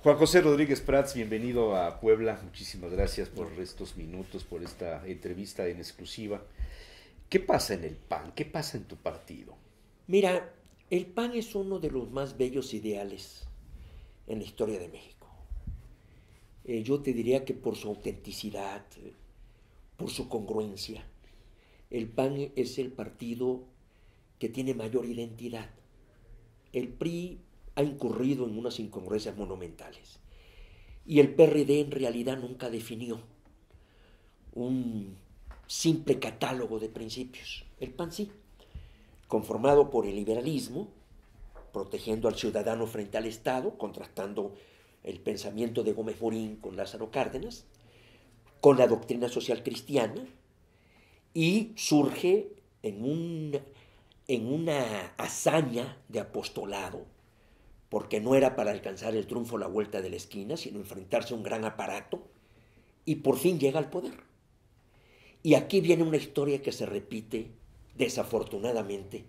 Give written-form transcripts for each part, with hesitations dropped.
Juan José Rodríguez Prats, bienvenido a Puebla. Muchísimas gracias por estos minutos, por esta entrevista en exclusiva. ¿Qué pasa en el PAN? ¿Qué pasa en tu partido? Mira, el PAN es uno de los más bellos ideales en la historia de México. Yo te diría que por su autenticidad, por su congruencia, el PAN es el partido que tiene mayor identidad. El PRI ha incurrido en unas incongruencias monumentales. Y el PRD en realidad nunca definió un simple catálogo de principios. El PAN sí, conformado por el liberalismo, protegiendo al ciudadano frente al Estado, contrastando el pensamiento de Gómez Morín con Lázaro Cárdenas, con la doctrina social cristiana, y surge en una hazaña de apostolado, porque no era para alcanzar el triunfo a la vuelta de la esquina, sino enfrentarse a un gran aparato, y por fin llega al poder. Y aquí viene una historia que se repite, desafortunadamente,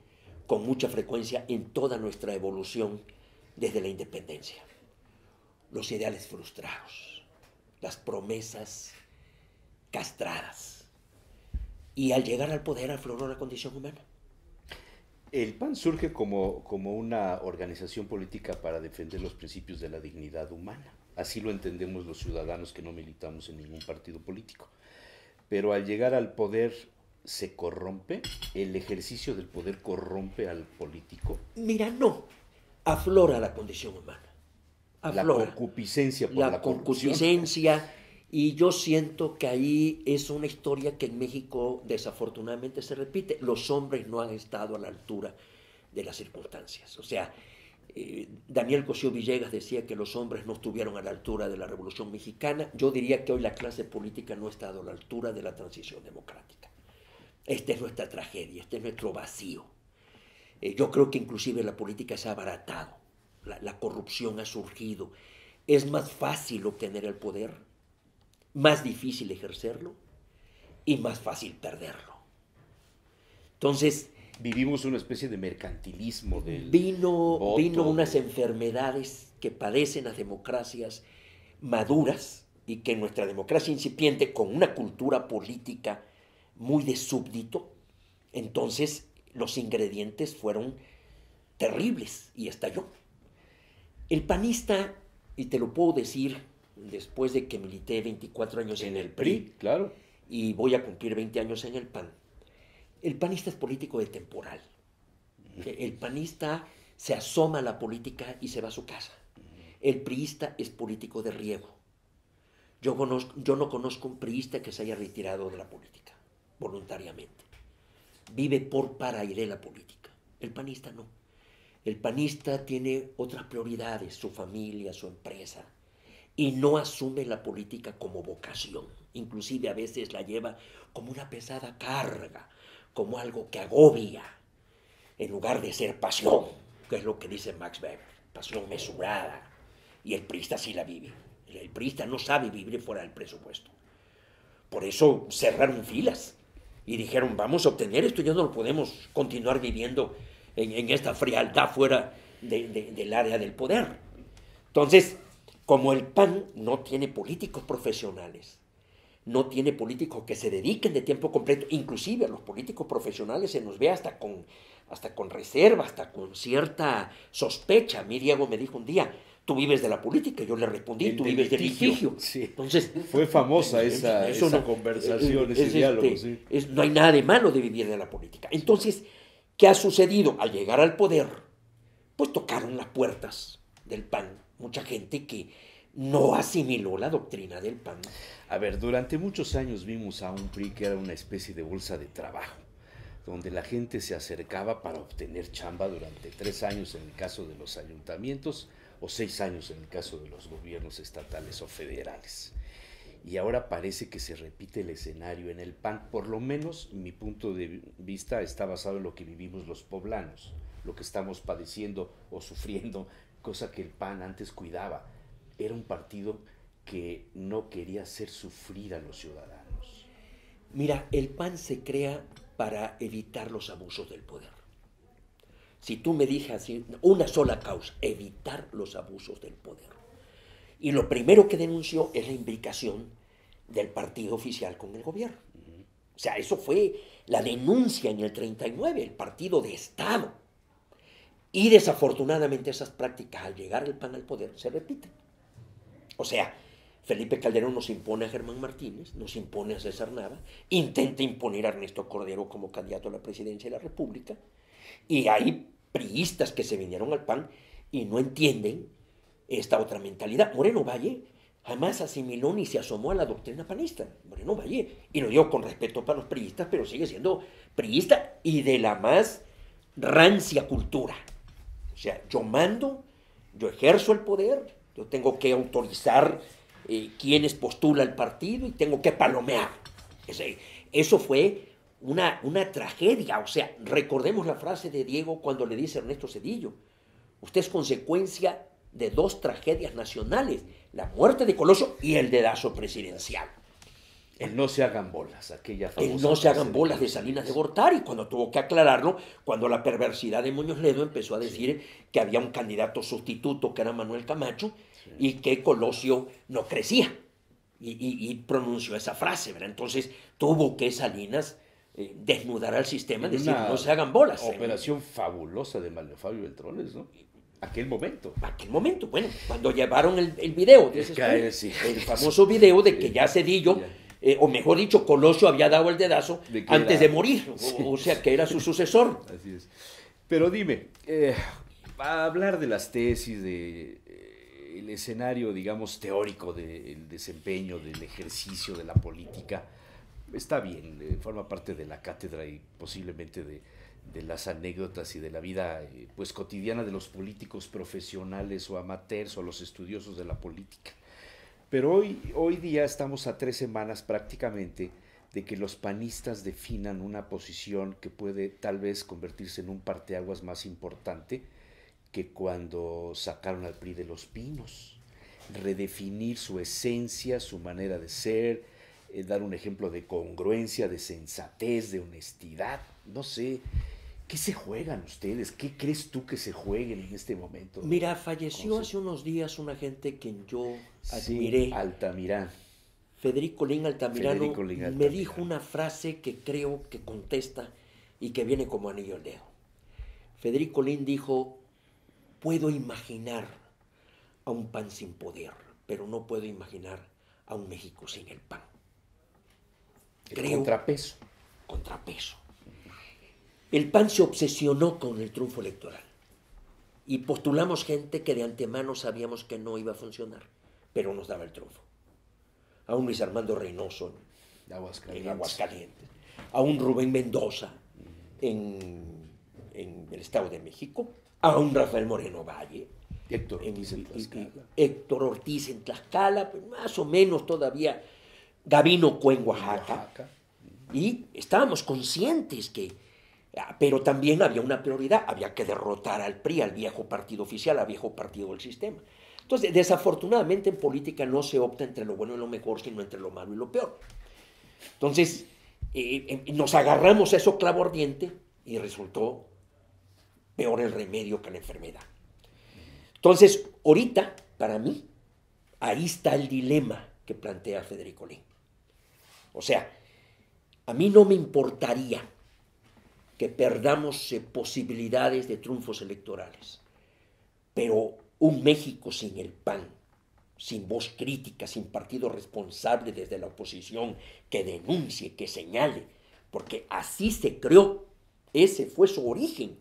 con mucha frecuencia en toda nuestra evolución desde la independencia. Los ideales frustrados, las promesas castradas, y al llegar al poder afloró la condición humana. El PAN surge como una organización política para defender los principios de la dignidad humana. Así lo entendemos los ciudadanos que no militamos en ningún partido político. Pero al llegar al poder, ¿se corrompe? ¿El ejercicio del poder corrompe al político? Mira, no. Aflora la condición humana. Aflora. La concupiscencia por la corrupción. Concupiscencia. Y yo siento que ahí es una historia que en México desafortunadamente se repite. Los hombres no han estado a la altura de las circunstancias. O sea, Daniel Cosío Villegas decía que los hombres no estuvieron a la altura de la Revolución Mexicana. Yo diría que hoy la clase política no ha estado a la altura de la transición democrática. Esta es nuestra tragedia, este es nuestro vacío. Yo creo que inclusive la política se ha abaratado, la corrupción ha surgido. Es más fácil obtener el poder, más difícil ejercerlo y más fácil perderlo. Entonces, vivimos una especie de mercantilismo del vino unas enfermedades que padecen las democracias maduras y que en nuestra democracia incipiente, con una cultura política muy de súbdito, entonces los ingredientes fueron terribles y estalló. El panista, y te lo puedo decir después de que milité 24 años en el PRI, claro, y voy a cumplir 20 años en el PAN, el panista es político de temporal. El panista se asoma a la política y se va a su casa. El priista es político de riego. Yo no conozco un priista que se haya retirado de la política voluntariamente. Vive para y de la política. El panista no. El panista tiene otras prioridades, su familia, su empresa, y no asume la política como vocación. Inclusive a veces la lleva como una pesada carga, como algo que agobia, en lugar de ser pasión, que es lo que dice Max Weber, pasión mesurada. Y el priista sí la vive. El priista no sabe vivir fuera del presupuesto. Por eso cerraron filas y dijeron, vamos a obtener esto, ya no lo podemos continuar viviendo en esta frialdad fuera del área del poder. Entonces, como el PAN no tiene políticos profesionales, no tiene políticos que se dediquen de tiempo completo, inclusive a los políticos profesionales se nos ve hasta con reserva, hasta con cierta sospecha. A mí Diego me dijo un día, tú vives de la política, yo le respondí, tú vives del litigio. Sí. Entonces, fue famosa esa conversación, ese diálogo. Sí. No hay nada de malo de vivir de la política. Entonces, ¿qué ha sucedido? Al llegar al poder, pues tocaron las puertas del PAN mucha gente que no asimiló la doctrina del PAN. A ver, durante muchos años vimos a un PRI que era una especie de bolsa de trabajo, donde la gente se acercaba para obtener chamba durante 3 años en el caso de los ayuntamientos o 6 años en el caso de los gobiernos estatales o federales. Y ahora parece que se repite el escenario en el PAN. Por lo menos mi punto de vista está basado en lo que vivimos los poblanos, lo que estamos padeciendo o sufriendo, cosa que el PAN antes cuidaba. Era un partido que no quería hacer sufrir a los ciudadanos. Mira, el PAN se crea para evitar los abusos del poder. Si tú me dices una sola causa, evitar los abusos del poder. Y lo primero que denunció es la imbricación del partido oficial con el gobierno. O sea, eso fue la denuncia en el 39, el partido de Estado. Y desafortunadamente esas prácticas, al llegar el PAN al poder, se repiten. O sea, Felipe Calderón nos impone a Germán Martínez, nos impone a César Nava, intenta imponer a Ernesto Cordero como candidato a la presidencia de la República, y hay priistas que se vinieron al PAN y no entienden esta otra mentalidad. Moreno Valle jamás asimiló ni se asomó a la doctrina panista. Moreno Valle, y lo digo con respeto para los priistas, pero sigue siendo priista y de la más rancia cultura. O sea, yo mando, yo ejerzo el poder, yo tengo que autorizar quienes postula el partido y tengo que palomear. Eso fue una tragedia. O sea, recordemos la frase de Diego cuando le dice a Ernesto Zedillo: usted es consecuencia de dos tragedias nacionales, la muerte de Colosio y el dedazo presidencial. El no se hagan bolas, aquella famosa El no se hagan bolas de Salinas de Gortari, cuando tuvo que aclararlo, cuando la perversidad de Muñoz Ledo empezó a decir que había un candidato sustituto que era Manuel Camacho y que Colosio no crecía. Y pronunció esa frase, ¿verdad? Entonces tuvo que Salinas desnudar al sistema y decir: no se hagan bolas. Operación fabulosa de Manuel Fabio Beltrones, ¿no? Aquel momento, bueno, cuando llevaron el video, el famoso video de que ya Zedillo, o mejor dicho, Colosio había dado el dedazo antes de morir, o sea, que era su sucesor. Así es. Pero dime, a hablar de las tesis, el escenario, digamos, teórico del desempeño, del ejercicio de la política, está bien, forma parte de la cátedra y posiblemente de las anécdotas y de la vida pues cotidiana de los políticos profesionales o amateurs o los estudiosos de la política. Pero hoy día estamos a 3 semanas prácticamente de que los panistas definan una posición que puede tal vez convertirse en un parteaguas más importante que cuando sacaron al PRI de los pinos. Redefinir su esencia, su manera de ser, dar un ejemplo de congruencia, de sensatez, de honestidad. No sé, ¿qué se juegan ustedes? ¿Qué crees tú que se jueguen en este momento? Mira, falleció hace unos días una gente que yo admiré. Sí, Altamirano. Federico Lin Altamirano me dijo una frase que creo que contesta y que viene como anillo al dedo. Federico Lin dijo: puedo imaginar a un PAN sin poder, pero no puedo imaginar a un México sin el PAN. Contrapeso. Contrapeso. El PAN se obsesionó con el triunfo electoral y postulamos gente que de antemano sabíamos que no iba a funcionar, pero nos daba el triunfo. A un Luis Armando Reynoso en Aguascalientes, a un Rubén Mendoza en el Estado de México, a un Rafael Moreno Valle, Héctor Ortiz en Tlaxcala, pues más o menos todavía Gabino Cue en Oaxaca. Y estábamos conscientes pero también había una prioridad: había que derrotar al PRI, al viejo partido oficial, al viejo partido del sistema. Entonces, desafortunadamente en política no se opta entre lo bueno y lo mejor, sino entre lo malo y lo peor. Entonces, nos agarramos a eso clavo ardiente y resultó peor el remedio que la enfermedad. Entonces, ahorita, para mí, ahí está el dilema que plantea Federico Lin. O sea, a mí no me importaría que perdamos posibilidades de triunfos electorales, pero un México sin el PAN, sin voz crítica, sin partido responsable desde la oposición, que denuncie, que señale, porque así se creó, ese fue su origen.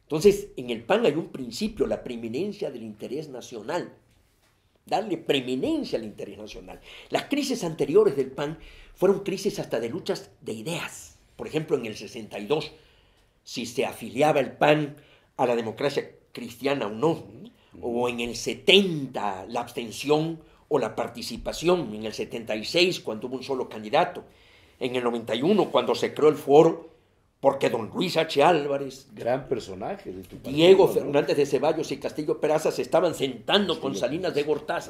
Entonces, en el PAN hay un principio: la preeminencia del interés nacional. Darle preeminencia al interés nacional. Las crisis anteriores del PAN fueron crisis hasta de luchas de ideas. Por ejemplo, en el 62, si se afiliaba el PAN a la democracia cristiana o no. O en el 70, la abstención o la participación. En el 76, cuando hubo un solo candidato. En el 91, cuando se creó el foro, porque don Luis H. Álvarez, Gran personaje de tu partido, Diego ¿no? Fernández de Ceballos y Castillo Peraza se estaban sentando con Salinas de Gortari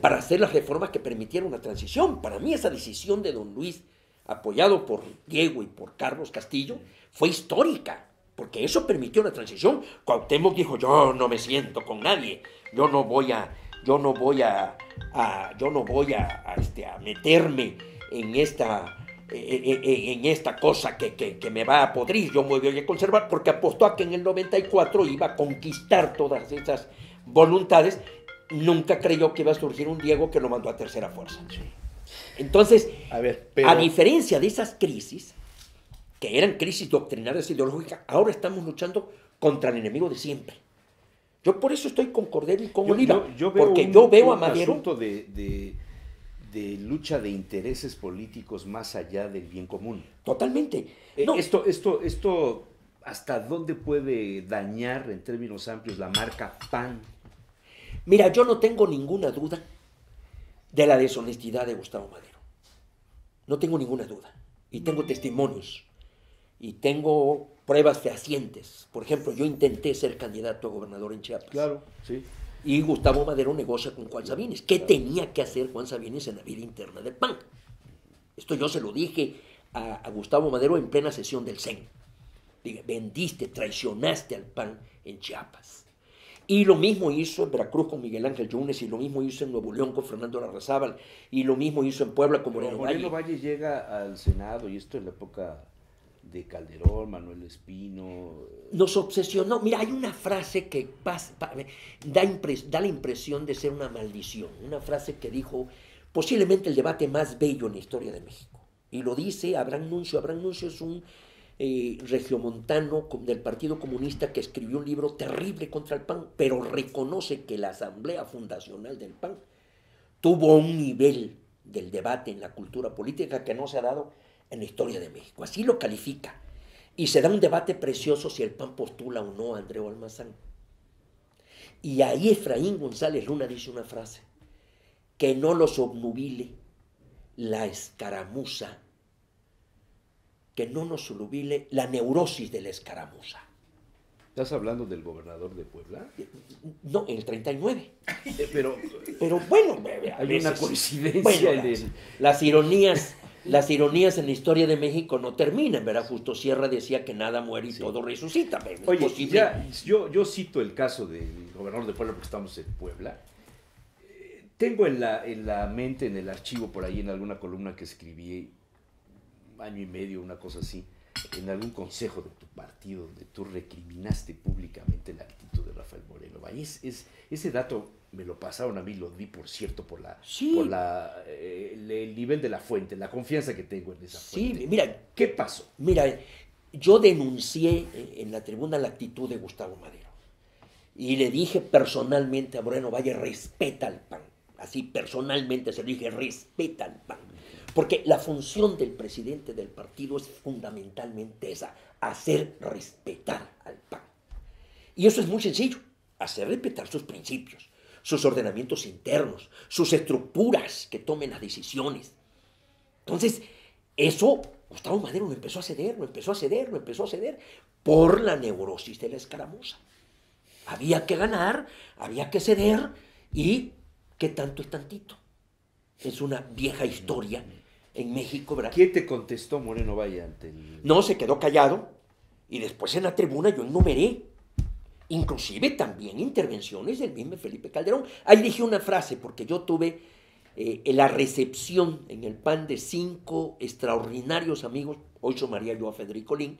para hacer las reformas que permitieran una transición. Para mí esa decisión de don Luis, apoyado por Diego y por Carlos Castillo, fue histórica, porque eso permitió una transición. Cuauhtémoc dijo, yo no me siento con nadie, yo no voy a meterme en esta cosa que me va a podrir, yo me voy a conservar, porque apostó a que en el 94 iba a conquistar todas esas voluntades. Nunca creyó que iba a surgir un Diego que lo mandó a tercera fuerza. Entonces, a diferencia de esas crisis, que eran crisis doctrinarias e ideológicas, ahora estamos luchando contra el enemigo de siempre. Yo por eso estoy con Cordero y con Oliva, porque yo veo a Madero... asunto de lucha de intereses políticos más allá del bien común. Totalmente. No. Esto, ¿hasta dónde puede dañar en términos amplios la marca PAN? Mira, yo no tengo ninguna duda de la deshonestidad de Gustavo Madero. No tengo ninguna duda. Y tengo testimonios. Y tengo pruebas fehacientes. Por ejemplo, yo intenté ser candidato a gobernador en Chiapas. Claro, sí. Y Gustavo Madero negocia con Juan Sabines. ¿Qué tenía que hacer Juan Sabines en la vida interna del PAN? Esto yo se lo dije a Gustavo Madero en plena sesión del CEN. Dije, vendiste, traicionaste al PAN en Chiapas. Y lo mismo hizo en Veracruz con Miguel Ángel Yunes, y lo mismo hizo en Nuevo León con Fernando Larrazábal, y lo mismo hizo en Puebla con Moreno Valle. Moreno Valle llega al Senado, y esto en la época de Calderón, Manuel Espino. Nos obsesionó. Mira, hay una frase que da la impresión de ser una maldición. Una frase que dijo posiblemente el debate más bello en la historia de México. Y lo dice Abraham Nuncio. Abraham Nuncio es un regiomontano del Partido Comunista que escribió un libro terrible contra el PAN, pero reconoce que la Asamblea Fundacional del PAN tuvo un nivel del debate en la cultura política que no se ha dado en la historia de México. Así lo califica. Y se da un debate precioso si el PAN postula o no a Andreu Almazán. Y ahí Efraín González Luna dice una frase: que no los obnubile la escaramuza, que no nos obnubile la neurosis de la escaramuza. ¿Estás hablando del gobernador de Puebla? No, en el 39. Pero bueno, hay una coincidencia. Bueno, las ironías en la historia de México no terminan, ¿verdad? Justo Sierra decía que nada muere y todo resucita. Oye, yo cito el caso del gobernador de Puebla porque estamos en Puebla. Tengo en la mente, en el archivo, por ahí en alguna columna que escribí, año y medio, una cosa así, en algún consejo de tu partido, donde tú recriminaste públicamente la actitud de Rafael Moreno Valle. Ese dato me lo pasaron a mí, lo di, por cierto, por el nivel de la fuente, la confianza que tengo en esa fuente. Sí, mira. ¿Qué pasó? Mira, yo denuncié en la tribuna la actitud de Gustavo Madero. Y le dije personalmente a Moreno Valle, respeta al PAN. Así personalmente se lo dije, respeta al PAN. Porque la función del presidente del partido es fundamentalmente esa, hacer respetar al PAN. Y eso es muy sencillo, hacer respetar sus principios, sus ordenamientos internos, sus estructuras que tomen las decisiones. Entonces, eso Gustavo Madero lo empezó a ceder por la neurosis de la escaramuza. Había que ganar, había que ceder, y ¿qué tanto es tantito? Es una vieja historia en México, ¿verdad? ¿Quién te contestó Moreno Valle ante el...? No, se quedó callado, y después en la tribuna yo enumeré, inclusive también intervenciones del mismo Felipe Calderón. Ahí dije una frase, porque yo tuve la recepción en el PAN de 5 extraordinarios amigos, Ocho María Yoa Federico Lin,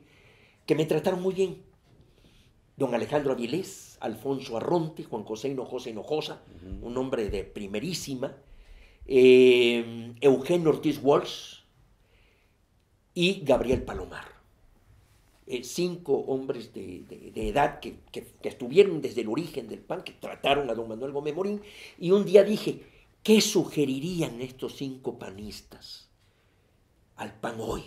que me trataron muy bien. Don Alejandro Avilés, Alfonso Arronte, Juan José Hinojosa, un hombre de primerísima, Eugenio Ortiz Walsh y Gabriel Palomar. 5 hombres de edad que estuvieron desde el origen del PAN, que trataron a don Manuel Gómez Morín, y un día dije, ¿qué sugerirían estos 5 panistas al PAN hoy?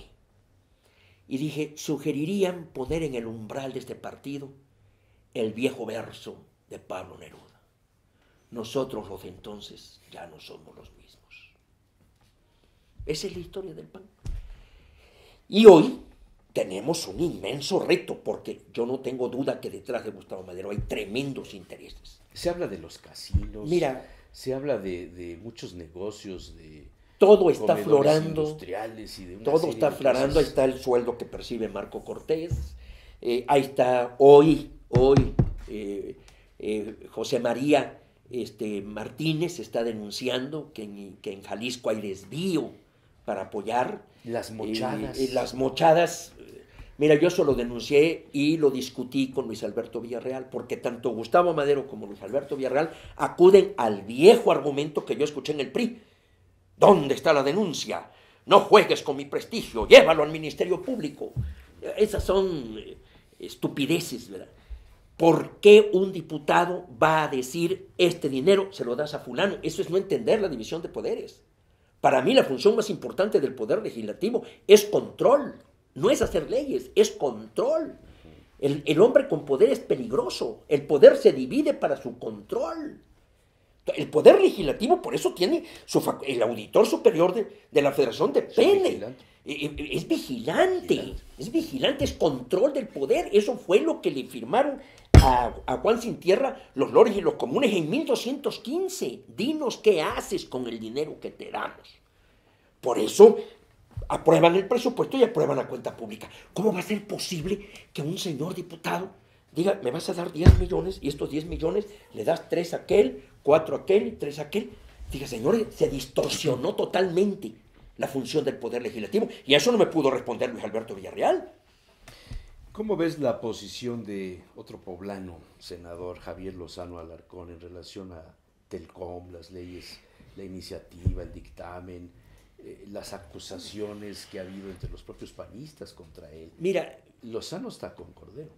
Y dije, sugerirían poner en el umbral de este partido el viejo verso de Pablo Neruda. Nosotros los de entonces ya no somos los mismos. Esa es la historia del PAN. Y hoy tenemos un inmenso reto, porque yo no tengo duda que detrás de Gustavo Madero hay tremendos intereses. Se habla de los casinos, Mira, se habla de muchos negocios, de todo está comedores florando, industriales y de una todo serie está de florando, ahí cosas. está el sueldo que percibe Marco Cortés, ahí está hoy José María Martínez está denunciando que en Jalisco hay desvío para apoyar. Las mochadas. Las mochadas, mira, yo eso lo denuncié y lo discutí con Luis Alberto Villarreal, porque tanto Gustavo Madero como Luis Alberto Villarreal acuden al viejo argumento que yo escuché en el PRI. ¿Dónde está la denuncia? No juegues con mi prestigio, llévalo al Ministerio Público. Esas son estupideces, ¿verdad? ¿Por qué un diputado va a decir este dinero se lo das a fulano? Eso es no entender la división de poderes. Para mí la función más importante del poder legislativo es control, no es hacer leyes, es control. El hombre con poder es peligroso, el poder se divide para su control. El poder legislativo por eso tiene el auditor superior de la Federación depende. Es vigilante, es control del poder. Eso fue lo que le firmaron a Juan Sin Tierra los lores y los comunes en 1215. Dinos qué haces con el dinero que te damos. Por eso aprueban el presupuesto y aprueban la cuenta pública. ¿Cómo va a ser posible que un señor diputado diga, me vas a dar 10 millones y estos 10 millones le das 3 a aquel, 4 a aquel y 3 a aquel? Diga, señores, se distorsionó totalmente la función del poder legislativo y a eso no me pudo responder Luis Alberto Villarreal. ¿Cómo ves la posición de otro poblano, senador Javier Lozano Alarcón, en relación a Telcom, las leyes, la iniciativa, el dictamen, las acusaciones que ha habido entre los propios panistas contra él? Mira, Lozano está con Cordero.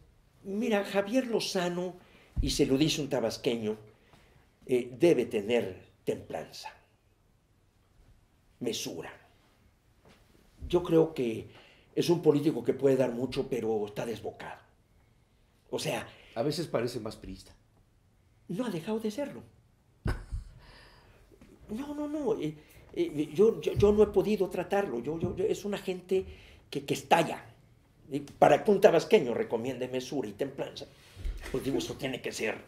Mira, Javier Lozano, y se lo dice un tabasqueño, debe tener templanza, mesura. Yo creo que es un político que puede dar mucho, pero está desbocado. O sea, a veces parece más priista. No ha dejado de serlo. No. Yo no he podido tratarlo. Es una gente que estalla. Para que un tabasqueño recomiende mesura y templanza, pues digo, eso tiene que ser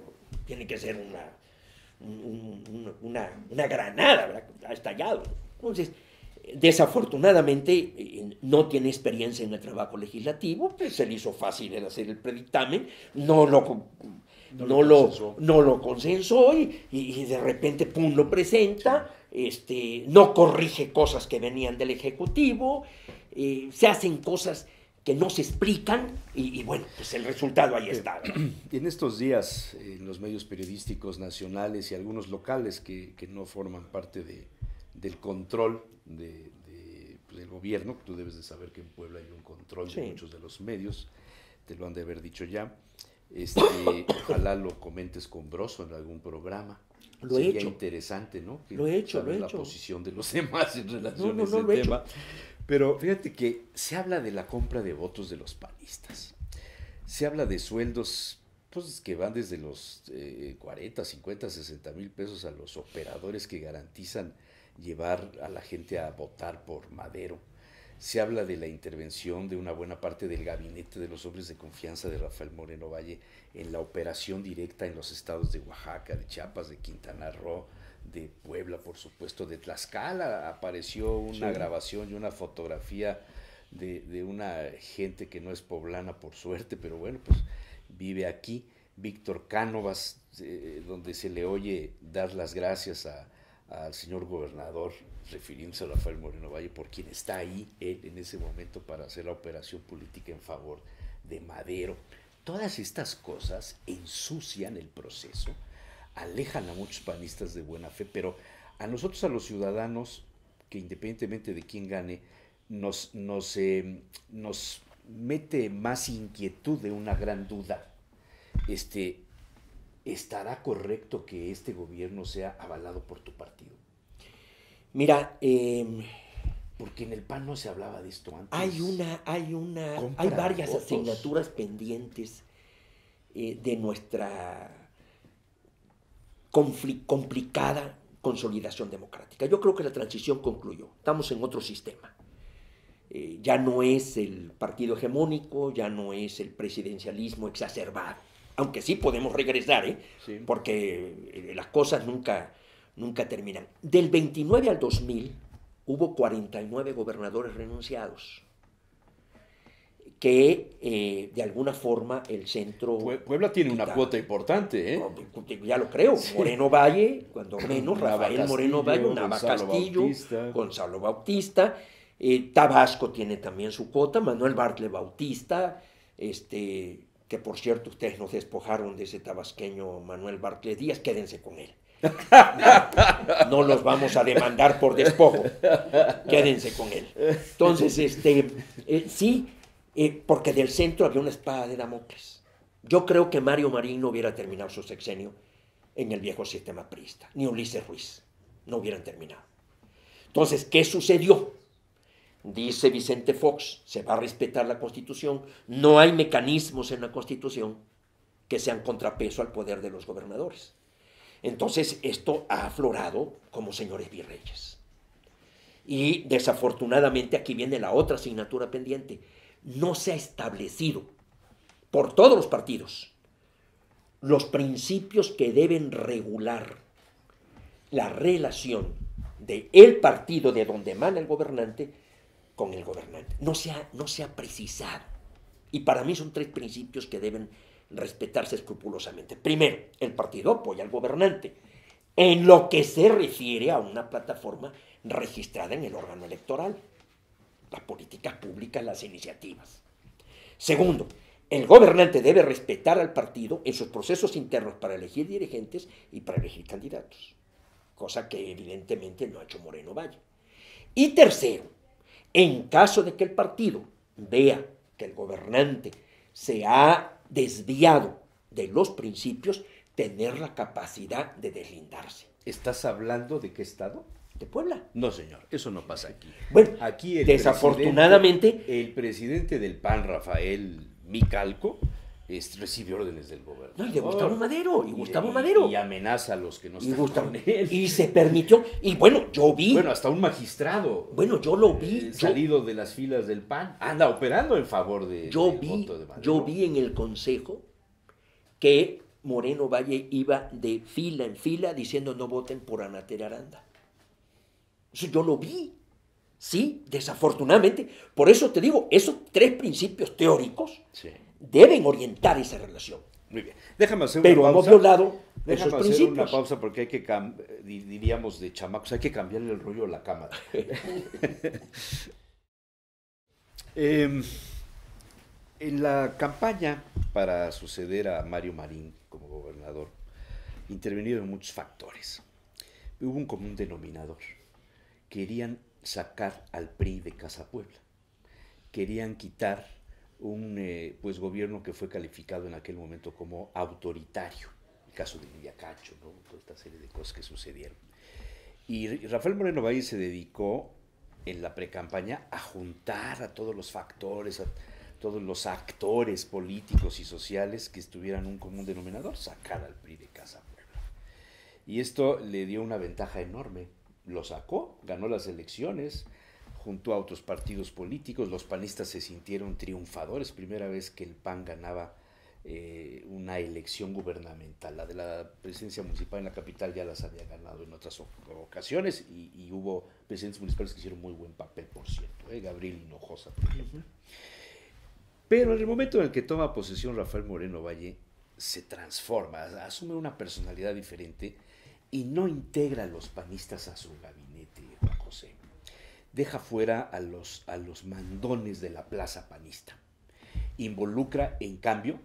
una granada, ¿verdad? Ha estallado. Entonces, desafortunadamente, no tiene experiencia en el trabajo legislativo, pues se le hizo fácil el hacer el predictamen, no lo consensó y de repente, pum, lo presenta, no corrige cosas que venían del Ejecutivo, se hacen cosas que no se explican y bueno, pues el resultado ahí está. En estos días, en los medios periodísticos nacionales y algunos locales que no forman parte del control del gobierno, tú debes de saber que en Puebla hay un control de muchos de los medios, te lo han de haber dicho ya, ojalá lo comentes con Broso en algún programa. Sería interesante, ¿no? Lo he hecho. La posición de los demás en relación a ese tema. Pero fíjate que se habla de la compra de votos de los panistas. Se habla de sueldos pues, que van desde los 40, 50, 60 mil pesos a los operadores que garantizan llevar a la gente a votar por Madero. Se habla de la intervención de una buena parte del gabinete de los hombres de confianza de Rafael Moreno Valle en la operación directa en los estados de Oaxaca, de Chiapas, de Quintana Roo, de Puebla, por supuesto, de Tlaxcala. Apareció una grabación y una fotografía de una gente que no es poblana por suerte, pero bueno, pues vive aquí, Víctor Cánovas, donde se le oye dar las gracias al señor gobernador, refiriéndose a Rafael Moreno Valle, por quien está ahí él en ese momento para hacer la operación política en favor de Madero. Todas estas cosas ensucian el proceso, alejan a muchos panistas de buena fe, pero a nosotros, a los ciudadanos, que independientemente de quién gane, nos mete más inquietud de una gran duda. ¿Estará correcto que este gobierno sea avalado por tu partido? Mira, porque en el PAN no se hablaba de esto antes. Hay varias asignaturas pendientes de nuestra complicada consolidación democrática. Yo creo que la transición concluyó. Estamos en otro sistema. Ya no es el partido hegemónico, ya no es el presidencialismo exacerbado. Aunque sí podemos regresar, Sí. porque las cosas nunca terminan. Del 29 al 2000 hubo 49 gobernadores renunciados, que de alguna forma el centro... Puebla tiene una quita. cuota importante, ¿eh? Ya lo creo. Sí. Moreno Valle, cuando menos, Nava Rafael Moreno Valle, Castillo, Nava Gonzalo Castillo, Bautista. Gonzalo Bautista, Tabasco tiene también su cuota, Manuel Bartlett Bautista, que por cierto ustedes nos despojaron de ese tabasqueño Manuel Bartlett Díaz, quédense con él. No los vamos a demandar por despojo, quédense con él. Entonces, sí, porque del centro había una espada de Damocles. Yo creo que Mario Marín no hubiera terminado su sexenio en el viejo sistema priista, ni Ulises Ruiz, no hubieran terminado. Entonces, ¿qué sucedió? Dice Vicente Fox, se va a respetar la Constitución, no hay mecanismos en la Constitución que sean contrapeso al poder de los gobernadores. Entonces, esto ha aflorado como señores virreyes. Y desafortunadamente aquí viene la otra asignatura pendiente. No se ha establecido por todos los partidos los principios que deben regular la relación del partido de donde emana el gobernante con el gobernante. No se ha precisado. Y para mí son 3 principios que deben respetarse escrupulosamente. Primero, el partido apoya al gobernante en lo que se refiere a una plataforma registrada en el órgano electoral, las políticas públicas, las iniciativas. Segundo, el gobernante debe respetar al partido en sus procesos internos para elegir dirigentes y para elegir candidatos, cosa que evidentemente no ha hecho Moreno Valle. Y tercero, en caso de que el partido vea que el gobernante se ha desviado de los principios, tener la capacidad de deslindarse. ¿Estás hablando de qué estado? De Puebla. No, señor, eso no pasa aquí. Bueno, aquí desafortunadamente... el presidente del PAN, Rafael Micalco, recibe órdenes del gobernador. No, y de Gustavo Madero, Y amenaza a los que no están con él. Y se permitió, y bueno, yo vi... Bueno, hasta un magistrado. Bueno, yo lo vi. Salido de las filas del PAN, anda operando en favor del voto de Madero. Yo vi en el consejo que Moreno Valle iba de fila en fila diciendo no voten por Ana Tere Aranda. Eso yo lo vi. Sí, desafortunadamente. Por eso te digo, esos 3 principios teóricos deben orientar esa relación. Muy bien. Déjame hacer Pero una pausa. hemos violado Déjame esos hacer principios. una pausa porque hay que, diríamos de chamacos, hay que cambiarle el rollo a la cámara. En la campaña para suceder a Mario Marín como gobernador, intervinieron muchos factores. Hubo un común denominador. Querían sacar al PRI de Casa Puebla. Querían quitar un gobierno que fue calificado en aquel momento como autoritario. El caso de Lidia Cacho, ¿no? Toda esta serie de cosas que sucedieron. Y Rafael Moreno Valle se dedicó en la precampaña a juntar a todos los factores, a todos los actores políticos y sociales que estuvieran un común denominador, sacar al PRI de Casa Puebla. Y esto le dio una ventaja enorme. Lo sacó, ganó las elecciones, junto a otros partidos políticos, los panistas se sintieron triunfadores, primera vez que el PAN ganaba una elección gubernamental. La de la presidencia municipal en la capital ya las había ganado en otras ocasiones y hubo presidentes municipales que hicieron muy buen papel, por cierto, Gabriel Hinojosa, por ejemplo. Pero en el momento en el que toma posesión Rafael Moreno Valle, se transforma, asume una personalidad diferente y no integra a los panistas a su gabinete, Juan José. Deja fuera a los mandones de la plaza panista. Involucra, en cambio,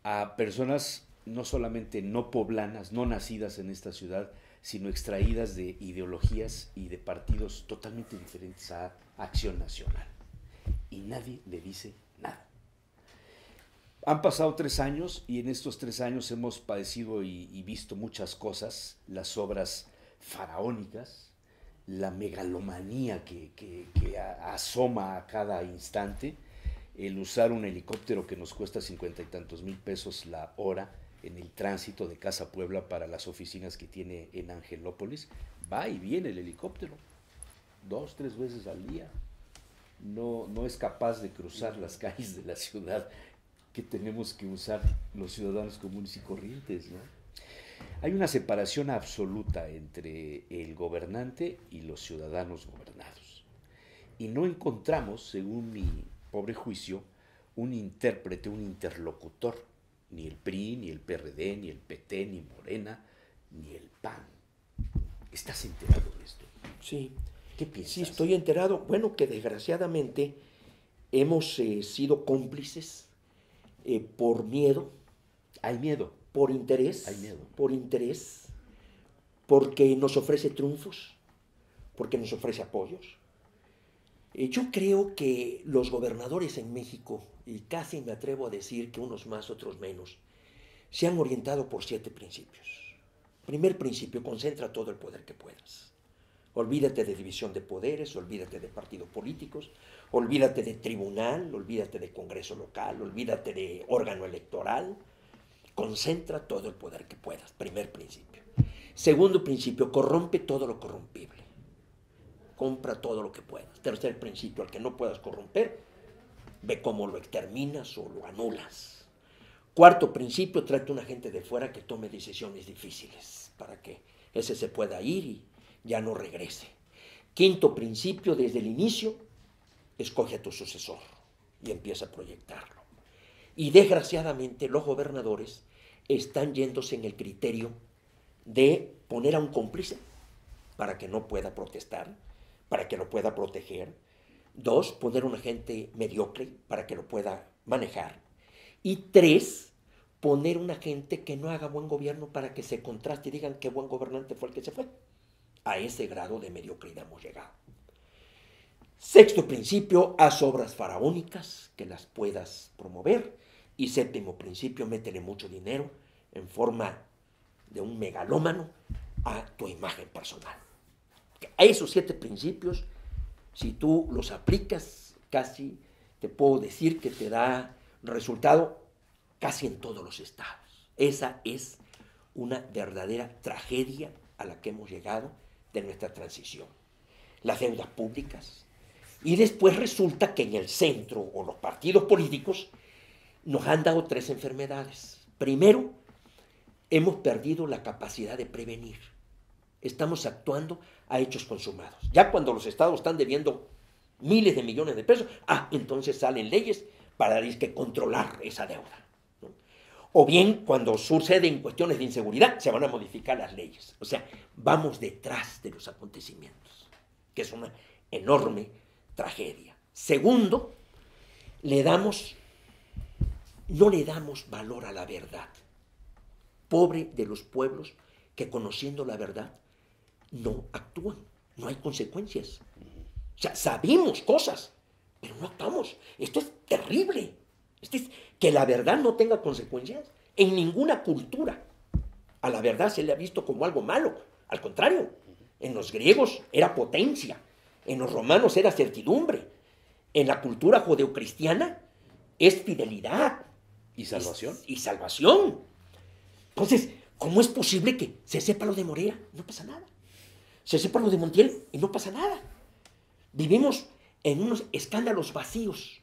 a personas no solamente no poblanas, no nacidas en esta ciudad, sino extraídas de ideologías y de partidos totalmente diferentes a Acción Nacional. Y nadie le dice nada. Han pasado 3 años y en estos 3 años hemos padecido y visto muchas cosas, las obras faraónicas, la megalomanía que asoma a cada instante, el usar un helicóptero que nos cuesta 50 y tantos mil pesos la hora en el tránsito de Casa Puebla para las oficinas que tiene en Angelópolis. Va y viene el helicóptero 2, 3 veces al día. no es capaz de cruzar las calles de la ciudad que tenemos que usar los ciudadanos comunes y corrientes, ¿no? Hay una separación absoluta entre el gobernante y los ciudadanos gobernados. Y no encontramos, según mi pobre juicio, un intérprete, un interlocutor, ni el PRI, ni el PRD, ni el PT, ni Morena, ni el PAN. ¿Estás enterado de esto? Sí. ¿Qué piensas? Sí, estoy enterado. Bueno, que desgraciadamente hemos sido cómplices por miedo. Hay miedo. Por interés. Hay miedo. Por interés. Porque nos ofrece triunfos. Porque nos ofrece apoyos. Yo creo que los gobernadores en México, y casi me atrevo a decir que unos más, otros menos, se han orientado por 7 principios. Primer principio, concentra todo el poder que puedas. Olvídate de división de poderes, olvídate de partidos políticos, olvídate de tribunal, olvídate de congreso local, olvídate de órgano electoral. Concentra todo el poder que puedas, primer principio. Segundo principio, corrompe todo lo corrompible. Compra todo lo que puedas. Tercer principio, al que no puedas corromper, ve cómo lo exterminas o lo anulas. Cuarto principio, trata a una gente de fuera que tome decisiones difíciles para que ese se pueda ir y ya no regrese. Quinto principio, desde el inicio, escoge a tu sucesor y empieza a proyectarlo. Y desgraciadamente los gobernadores están yéndose en el criterio de poner a un cómplice para que no pueda protestar, para que lo pueda proteger. 2, poner a una gente mediocre para que lo pueda manejar. Y 3, poner una gente que no haga buen gobierno para que se contraste y digan qué buen gobernante fue el que se fue. A ese grado de mediocridad hemos llegado. Sexto principio, haz obras faraónicas que las puedas promover. Y séptimo principio, métele mucho dinero en forma de un megalómano a tu imagen personal. A esos 7 principios, si tú los aplicas, casi te puedo decir que te da resultado casi en todos los estados. Esa es una verdadera tragedia a la que hemos llegado de nuestra transición. Las deudas públicas. Y después resulta que en el centro o los partidos políticos nos han dado 3 enfermedades. Primero, hemos perdido la capacidad de prevenir. Estamos actuando a hechos consumados. Ya cuando los estados están debiendo miles de millones de pesos, entonces salen leyes para controlar esa deuda, ¿no? O bien, cuando suceden cuestiones de inseguridad, se van a modificar las leyes. O sea, vamos detrás de los acontecimientos, que es una enorme tragedia. Segundo, no le damos valor a la verdad. Pobre de los pueblos que, conociendo la verdad, no actúan, no hay consecuencias. O sea, sabemos cosas, pero no actuamos. Esto es terrible. Que la verdad no tenga consecuencias en ninguna cultura. A la verdad se le ha visto como algo malo. Al contrario, en los griegos era potencia, en los romanos era certidumbre, en la cultura judeocristiana es fidelidad. ¿Y salvación? Y salvación. Entonces, ¿cómo es posible que se sepa lo de Morea? No pasa nada. Se sepa lo de Montiel y no pasa nada. Vivimos en unos escándalos vacíos.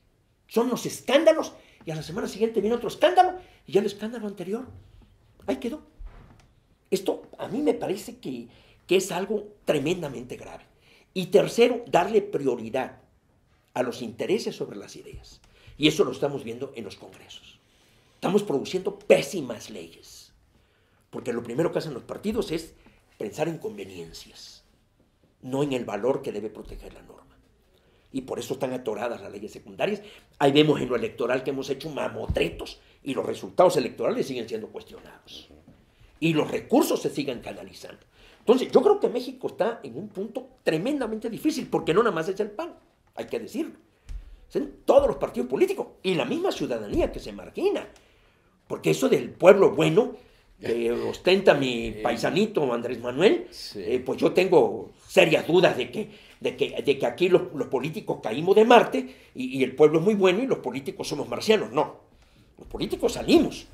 Son los escándalos y a la semana siguiente viene otro escándalo y ya el escándalo anterior. Ahí quedó. Esto a mí me parece que es algo tremendamente grave. Y tercero, darle prioridad a los intereses sobre las ideas. Y eso lo estamos viendo en los congresos. Estamos produciendo pésimas leyes. Porque lo primero que hacen los partidos es pensar en conveniencias, no en el valor que debe proteger la norma. Y por eso están atoradas las leyes secundarias. Ahí vemos en lo electoral que hemos hecho mamotretos y los resultados electorales siguen siendo cuestionados. Y los recursos se siguen canalizando. Entonces, yo creo que México está en un punto tremendamente difícil, porque no nada más es el PAN, hay que decirlo. Son todos los partidos políticos y la misma ciudadanía que se margina. Porque eso del pueblo bueno que ostenta mi paisanito Andrés Manuel, sí. Pues yo tengo serias dudas de que aquí los políticos caímos de Marte y el pueblo es muy bueno y los políticos somos marcianos. No, los políticos salimos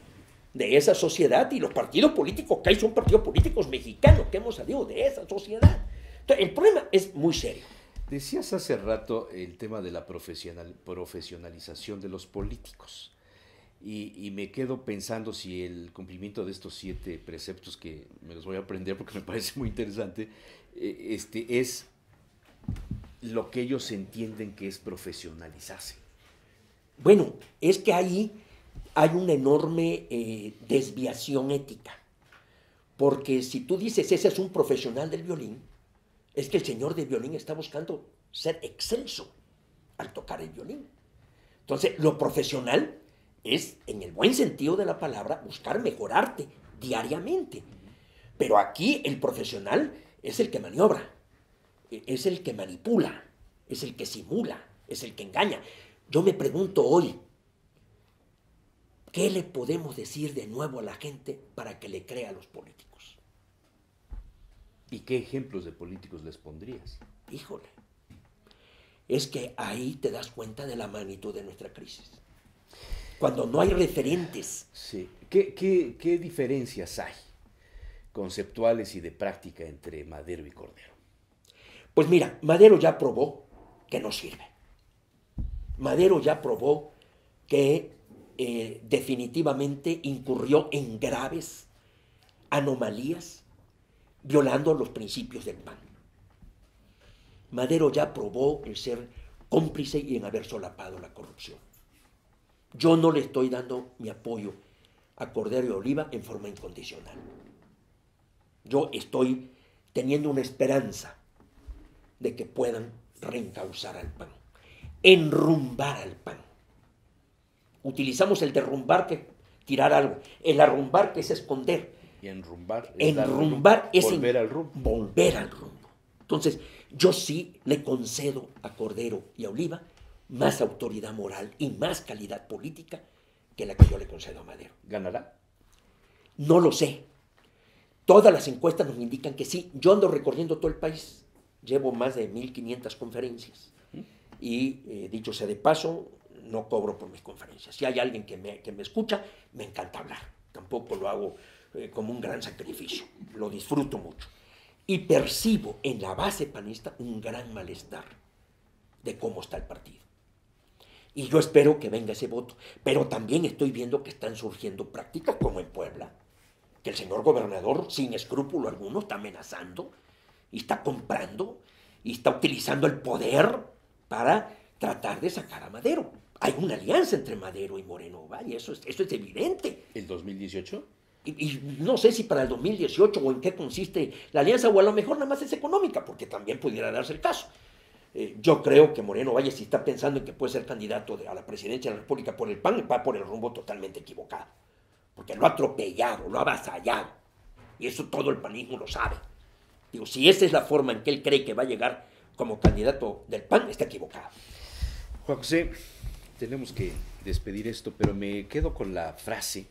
de esa sociedad y los partidos políticos que hay son partidos políticos mexicanos que hemos salido de esa sociedad. Entonces, el problema es muy serio. Decías hace rato el tema de la profesionalización de los políticos. Y me quedo pensando si el cumplimiento de estos 7 preceptos, que me los voy a aprender porque me parece muy interesante, es lo que ellos entienden que es profesionalizarse. Bueno, es que ahí hay una enorme desviación ética. Porque si tú dices, ese es un profesional del violín, es que el señor del violín está buscando ser excelso al tocar el violín. Entonces, lo profesional es, en el buen sentido de la palabra, buscar mejorarte diariamente. Pero aquí el profesional es el que maniobra, es el que manipula, es el que simula, es el que engaña. Yo me pregunto hoy, ¿qué le podemos decir de nuevo a la gente para que le crea a los políticos? ¿Y qué ejemplos de políticos les pondrías? Híjole, es que ahí te das cuenta de la magnitud de nuestra crisis. Cuando no hay referentes. Sí. ¿Qué diferencias hay conceptuales y de práctica entre Madero y Cordero? Pues mira, Madero ya probó que no sirve. Madero ya probó que definitivamente incurrió en graves anomalías, violando los principios del PAN. Madero ya probó en ser cómplice y en haber solapado la corrupción. Yo no le estoy dando mi apoyo a Cordero y Oliva en forma incondicional. Yo estoy teniendo una esperanza de que puedan reencauzar al PAN, enrumbar al PAN. Utilizamos el derrumbar que tirar algo, el arrumbar que es esconder. Y enrumbar es volver al rumbo. Volver al rumbo. Entonces, yo sí le concedo a Cordero y a Oliva más autoridad moral y más calidad política que la que yo le concedo a Madero. ¿Ganará? No lo sé. Todas las encuestas nos indican que sí. Yo ando recorriendo todo el país. Llevo más de 1,500 conferencias. Y dicho sea de paso, no cobro por mis conferencias. Si hay alguien que me escucha, me encanta hablar. Tampoco lo hago como un gran sacrificio. Lo disfruto mucho. Y percibo en la base panista un gran malestar de cómo está el partido. Y yo espero que venga ese voto. Pero también estoy viendo que están surgiendo prácticas como en Puebla, que el señor gobernador, sin escrúpulo alguno, está amenazando y está comprando y está utilizando el poder para tratar de sacar a Madero. Hay una alianza entre Madero y Moreno Valle, eso es evidente. ¿El 2018? Y no sé si para el 2018 o en qué consiste la alianza, o a lo mejor nada más es económica, porque también pudiera darse el caso. Yo creo que Moreno Valle, si está pensando en que puede ser candidato a la presidencia de la República por el PAN, va por el rumbo totalmente equivocado. Porque lo ha atropellado, lo ha avasallado. Y eso todo el panismo lo sabe. Digo, si esa es la forma en que él cree que va a llegar como candidato del PAN, está equivocado. Juan José, tenemos que despedir esto, pero me quedo con la frase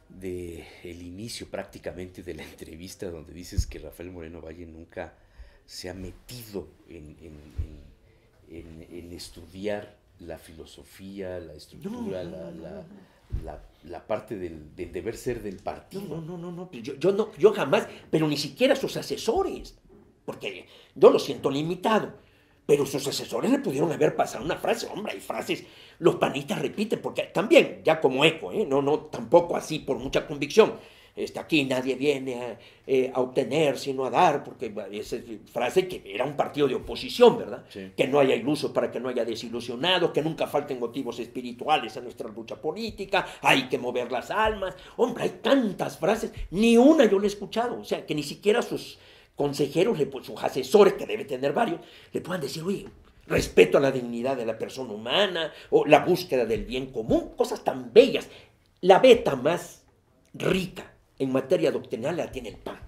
del inicio prácticamente de la entrevista, donde dices que Rafael Moreno Valle nunca se ha metido en estudiar la filosofía, la estructura, la parte del deber ser del partido. No, yo jamás, pero ni siquiera sus asesores, porque yo lo siento limitado, pero sus asesores le pudieron haber pasado una frase. Hombre, hay frases, los panistas repiten, porque también, ya como eco, no tampoco así por mucha convicción. Aquí nadie viene a obtener, sino a dar, porque esa frase que era un partido de oposición, ¿verdad? Sí. Que no haya iluso para que no haya desilusionado, que nunca falten motivos espirituales a nuestra lucha política, hay que mover las almas. Hombre, hay tantas frases, ni una yo le he escuchado, o sea, que ni siquiera sus consejeros, sus asesores, que debe tener varios, le puedan decir, oye, respeto a la dignidad de la persona humana, o la búsqueda del bien común, cosas tan bellas. La beta más rica en materia doctrinal la tiene el PAN,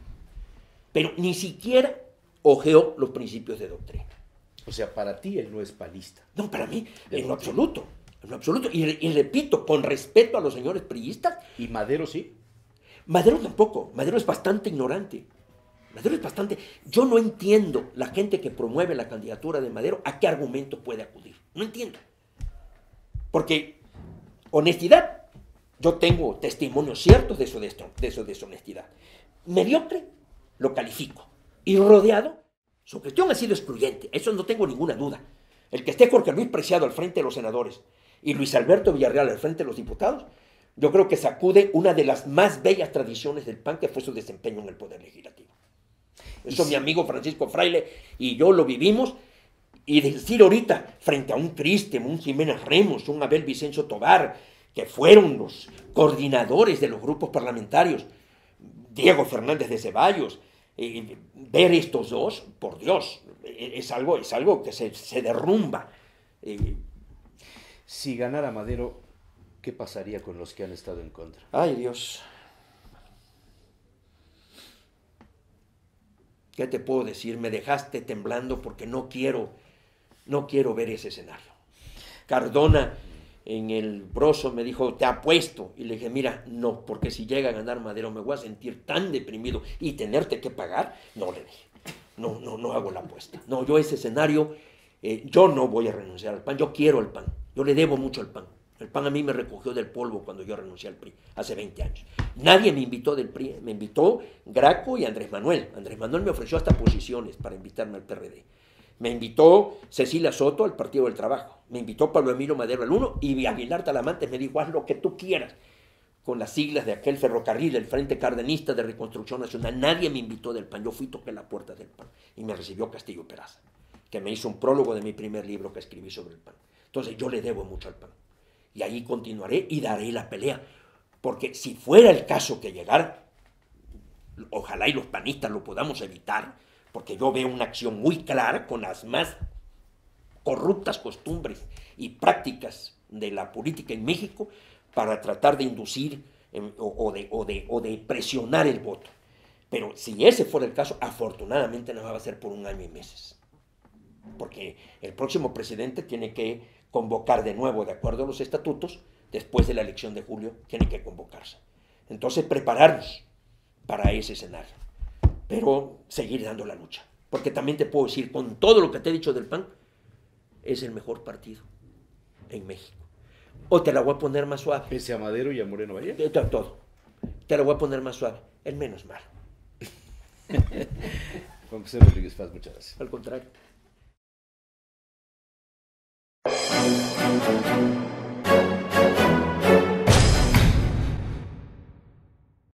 pero ni siquiera ojeó los principios de doctrina. O sea, para ti él no es panista. No, para mí, en lo absoluto. Y repito, con respeto a los señores priistas. ¿Y Madero sí? Madero tampoco. Madero es bastante ignorante. Yo no entiendo la gente que promueve la candidatura de Madero, a qué argumento puede acudir. No entiendo. Porque honestidad, yo tengo testimonios ciertos de su deshonestidad. Mediocre, lo califico. Y rodeado Su gestión ha sido excluyente, eso no tengo ninguna duda. El que esté Jorge Luis Preciado al frente de los senadores y Luis Alberto Villarreal al frente de los diputados, yo creo que sacude una de las más bellas tradiciones del PAN, que fue su desempeño en el Poder Legislativo. Eso mi amigo Francisco Fraile y yo lo vivimos, y decir ahorita, frente a un Cristem, un Jiménez Remos, un Abel Vicencio Tobar, que fueron los coordinadores de los grupos parlamentarios, Diego Fernández de Ceballos, ver estos dos, por Dios, es algo que se derrumba. Si ganara Madero, ¿qué pasaría con los que han estado en contra? Ay, Dios. ¿Qué te puedo decir? Me dejaste temblando porque no quiero ver ese escenario. Cardona en el Broso me dijo, te apuesto. Y le dije, mira, no, porque si llega a ganar Madero me voy a sentir tan deprimido y tenerte que pagar. No, le dije, no hago la apuesta. No, yo ese escenario, yo no voy a renunciar al PAN. Yo quiero el PAN. Yo le debo mucho al PAN. El PAN a mí me recogió del polvo cuando yo renuncié al PRI, hace 20 años. Nadie me invitó del PRI, me invitó Graco y Andrés Manuel. Andrés Manuel me ofreció hasta posiciones para invitarme al PRD. Me invitó Cecilia Soto al Partido del Trabajo. Me invitó Pablo Emilio Madero al 1 y Aguilar Talamantes me dijo, haz lo que tú quieras. Con las siglas de aquel ferrocarril, el Frente Cardenista de Reconstrucción Nacional. Nadie me invitó del PAN. Yo fui, toqué la puerta del PAN. Y me recibió Castillo Peraza, que me hizo un prólogo de mi primer libro que escribí sobre el PAN. Entonces yo le debo mucho al PAN. Y ahí continuaré y daré la pelea. Porque si fuera el caso que llegara, ojalá y los panistas lo podamos evitar, porque yo veo una acción muy clara con las más corruptas costumbres y prácticas de la política en México para tratar de inducir o de presionar el voto. Pero si ese fuera el caso, afortunadamente no va a ser por 1 año y meses. Porque el próximo presidente tiene que convocar de nuevo, de acuerdo a los estatutos, después de la elección de julio, tiene que convocarse. Entonces, prepararnos para ese escenario, pero seguir dando la lucha. Porque también te puedo decir, con todo lo que te he dicho del PAN, es el mejor partido en México. O te la voy a poner más suave. Pese a Madero y a Moreno Valle. Todo. Te la voy a poner más suave. El menos malo. Juan José Rodríguez Paz, muchas gracias. Al contrario.